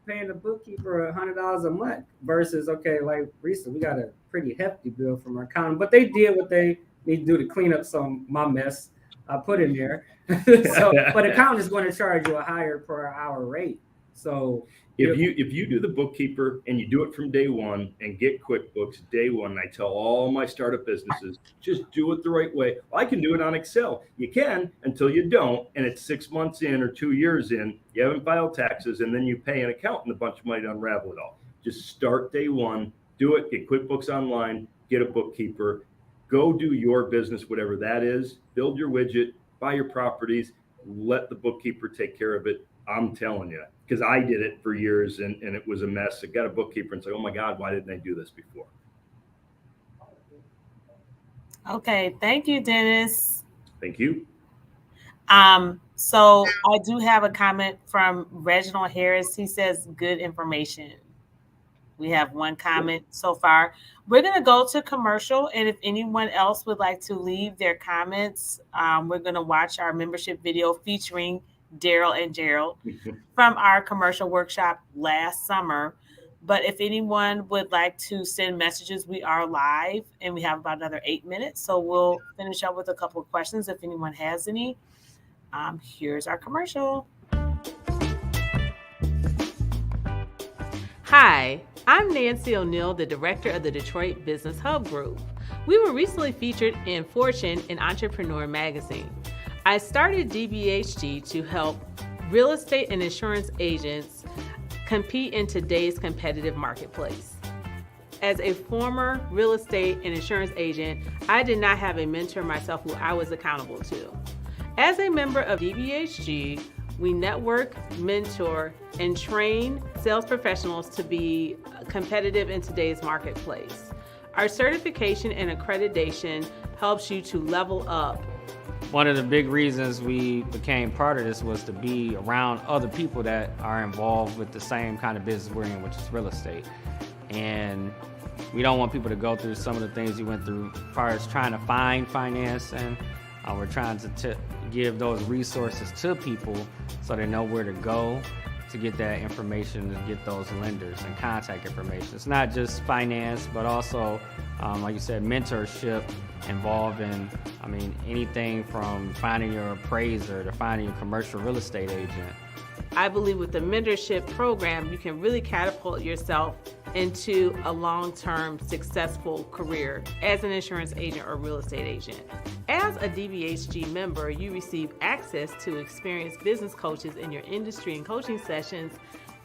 paying the bookkeeper $100 a month versus like recently we got a pretty hefty bill from our accountant, but they did what they need to do to clean up my mess I put in there. But accountant is going to charge you a higher per hour rate. So if you do the bookkeeper and you do it from day one and get QuickBooks day one, I tell all my startup businesses, just do it the right way. I can do it on Excel. You can until you don't, and it's 6 months in or 2 years in, you haven't filed taxes, and then you pay an accountant a bunch of money to unravel it all. Just start day one, do it, get QuickBooks Online, get a bookkeeper, go do your business, whatever that is, build your widget, buy your properties, let the bookkeeper take care of it. I'm telling you, because I did it for years and it was a mess. I got a bookkeeper and said, oh my God, why didn't I do this before? Okay, thank you, Dennis. Thank you. So I do have a comment from Reginald Harris. He says, good information. We have one comment so far. We're going to go to commercial. And if anyone else would like to leave their comments, we're going to watch our membership video featuring Darryl and Jerold from our commercial workshop last summer. But if anyone would like to send messages, we are live and we have about another 8 minutes. So we'll finish up with a couple of questions if anyone has any. Here's our commercial. Hi, I'm Nancy O'Neill, the director of the Detroit Business Hub Group. We were recently featured in Fortune and Entrepreneur magazine. I started DBHG to help real estate and insurance agents compete in today's competitive marketplace. As a former real estate and insurance agent, I did not have a mentor myself who I was accountable to. As a member of DBHG, we network, mentor, and train sales professionals to be competitive in today's marketplace. Our certification and accreditation helps you to level up one of the big reasons we became part of this was to be around other people that are involved with the same kind of business we're in, which is real estate. And we don't want people to go through some of the things we went through as far as trying to find financing. We're trying to give those resources to people so they know where to go to get that information, to get those lenders and contact information. It's not just finance, but also, like you said, mentorship involved in, anything from finding your appraiser to finding your commercial real estate agent. I believe with the mentorship program, you can really catapult yourself into a long-term successful career as an insurance agent or real estate agent. As a DBHG member, you receive access to experienced business coaches in your industry and coaching sessions,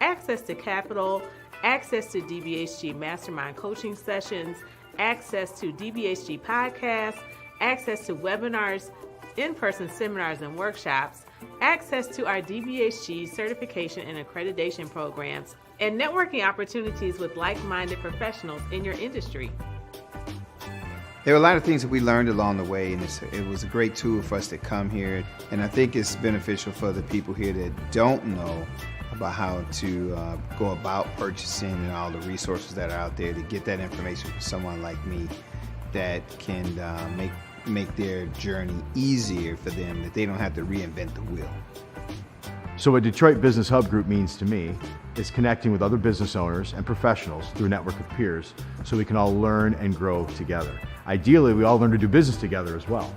access to capital, access to DBHG mastermind coaching sessions, access to DBHG podcasts, access to webinars, in-person seminars and workshops, access to our DBHG certification and accreditation programs, and networking opportunities with like-minded professionals in your industry. There were a lot of things that we learned along the way, and it was a great tool for us to come here. And I think it's beneficial for the people here that don't know about how to go about purchasing and all the resources that are out there, to get that information from someone like me that can make their journey easier for them, that they don't have to reinvent the wheel. So what Detroit Business Hub Group means to me is connecting with other business owners and professionals through a network of peers so we can all learn and grow together. Ideally, we all learn to do business together as well.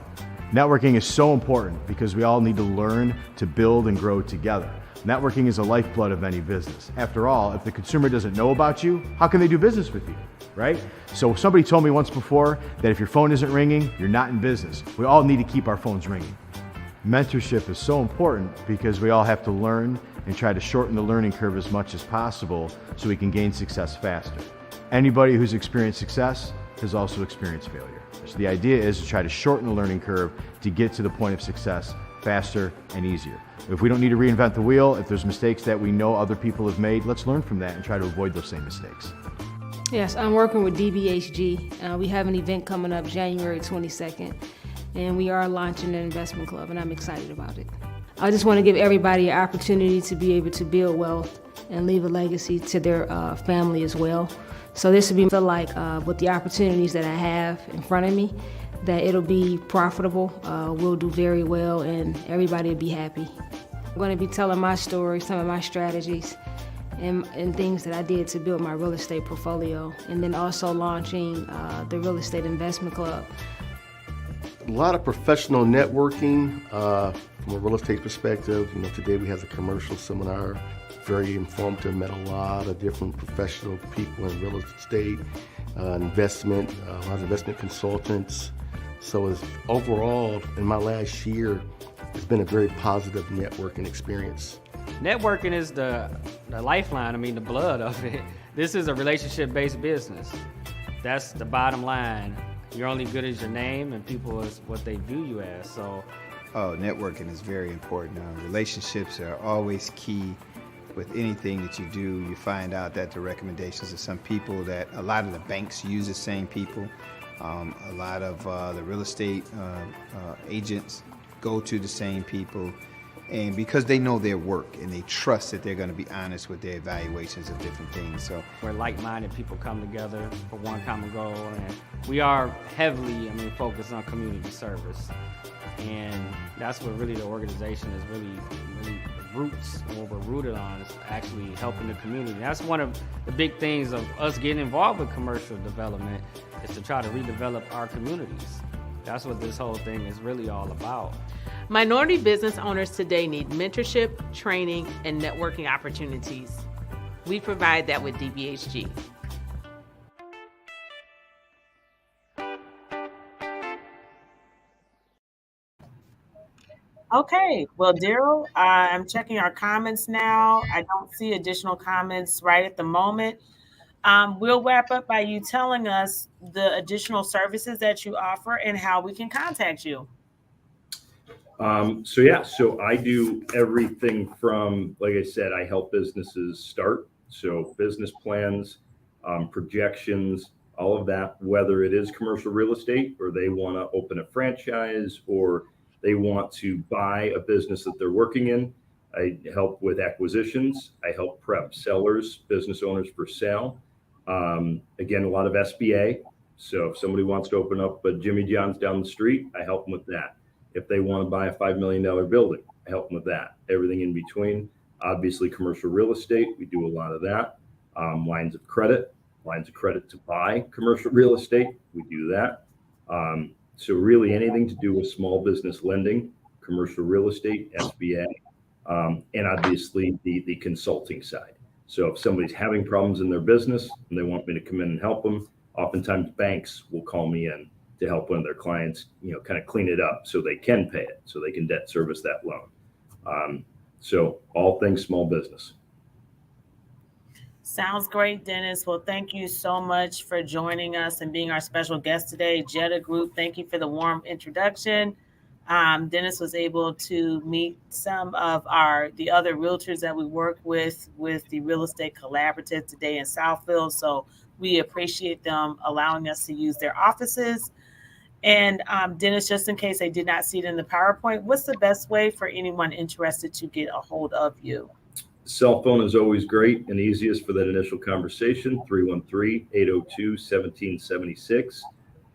Networking is so important because we all need to learn to build and grow together. Networking is the lifeblood of any business. After all, if the consumer doesn't know about you, how can they do business with you, right? So somebody told me once before that if your phone isn't ringing, you're not in business. We all need to keep our phones ringing. Mentorship is so important because we all have to learn and try to shorten the learning curve as much as possible so we can gain success faster. Anybody who's experienced success has also experienced failure. So the idea is to try to shorten the learning curve to get to the point of success faster and easier. If we don't need to reinvent the wheel, if there's mistakes that we know other people have made, let's learn from that and try to avoid those same mistakes. Yes, I'm working with DBHG. We have an event coming up January 22nd, and we are launching an investment club, and I'm excited about it. I just want to give everybody an opportunity to be able to build wealth and leave a legacy to their family as well. So this would be like with the opportunities that I have in front of me, that it'll be profitable, we'll do very well, and everybody will be happy. I'm going to be telling my story, some of my strategies, and things that I did to build my real estate portfolio, and then also launching the Real Estate Investment Club. A lot of professional networking from a real estate perspective. Today we have a commercial seminar, very informative, met a lot of different professional people in real estate, investment, a lot of investment consultants. So overall, in my last year, it's been a very positive networking experience. Networking is the lifeline, the blood of it. This is a relationship-based business. That's the bottom line. You're only good as your name, and people is what they view you as. So, networking is very important. Relationships are always key with anything that you do. You find out that the recommendations of some people, that a lot of the banks use the same people. A lot of the real estate agents go to the same people, and because they know their work and they trust that they're going to be honest with their evaluations of different things. So where like-minded people come together for one common goal, and we are heavily, focused on community service, and that's what really the organization is really the roots, and what we're rooted on is actually helping the community. That's one of the big things of us getting involved with commercial development, is to try to redevelop our communities. That's what this whole thing is really all about. Minority business owners today need mentorship, training, and networking opportunities. We provide that with DBHG. Okay, well, Darryl, I'm checking our comments now. I don't see additional comments right at the moment. We'll wrap up by you telling us the additional services that you offer and how we can contact you. So I do everything from, like I said, I help businesses start. So business plans, projections, all of that, whether it is commercial real estate or they want to open a franchise or They want to buy a business that they're working in. I help with acquisitions. I help prep sellers, business owners for sale. Again, a lot of SBA. So if somebody wants to open up a Jimmy John's down the street, I help them with that. If they want to buy a $5 million building, I help them with that. Everything in between. Obviously, commercial real estate, we do a lot of that. Lines of credit to buy commercial real estate, we do that. So really anything to do with small business lending, commercial real estate, SBA, and obviously the consulting side. So if somebody's having problems in their business and they want me to come in and help them, oftentimes banks will call me in to help one of their clients, kind of clean it up so they can pay it, so they can debt service that loan. So all things small business. Sounds great, Dennis. Well, thank you so much for joining us and being our special guest today. JEDA Group, thank you for the warm introduction. Dennis was able to meet some of the other realtors that we work with the Real Estate Collaborative today in Southfield. So we appreciate them allowing us to use their offices. And Dennis, just in case they did not see it in the PowerPoint, what's the best way for anyone interested to get a hold of you? Cell phone is always great and easiest for that initial conversation, 313-802-1776.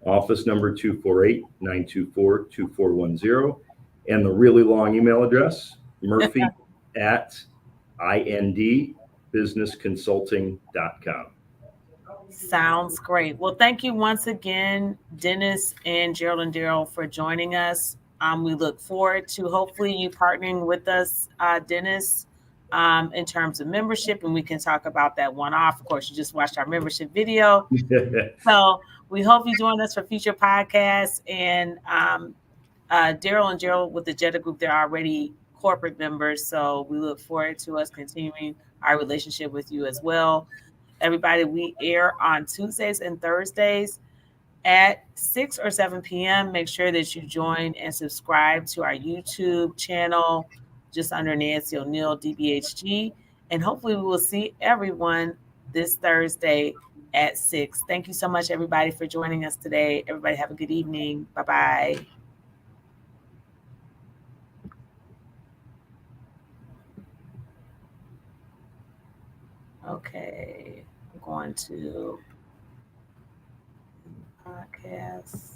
Office number 248-924-2410. And the really long email address, murphy@indbusinessconsulting.com. Sounds great. Well, thank you once again, Dennis and Jerold and Darryl, for joining us. We look forward to hopefully you partnering with us, Dennis, in terms of membership, and we can talk about that one-off. Of course, you just watched our membership video. So we hope you join us for future podcasts. And Darryl and Jerold with the JEDA Group, they're already corporate members. So we look forward to us continuing our relationship with you as well. Everybody, we air on Tuesdays and Thursdays at 6 or 7 p.m. Make sure that you join and subscribe to our YouTube channel just under Nancy O'Neill, DBHG. And hopefully we will see everyone this Thursday at 6. Thank you so much, everybody, for joining us today. Everybody have a good evening. Bye-bye. Okay, I'm going to podcast.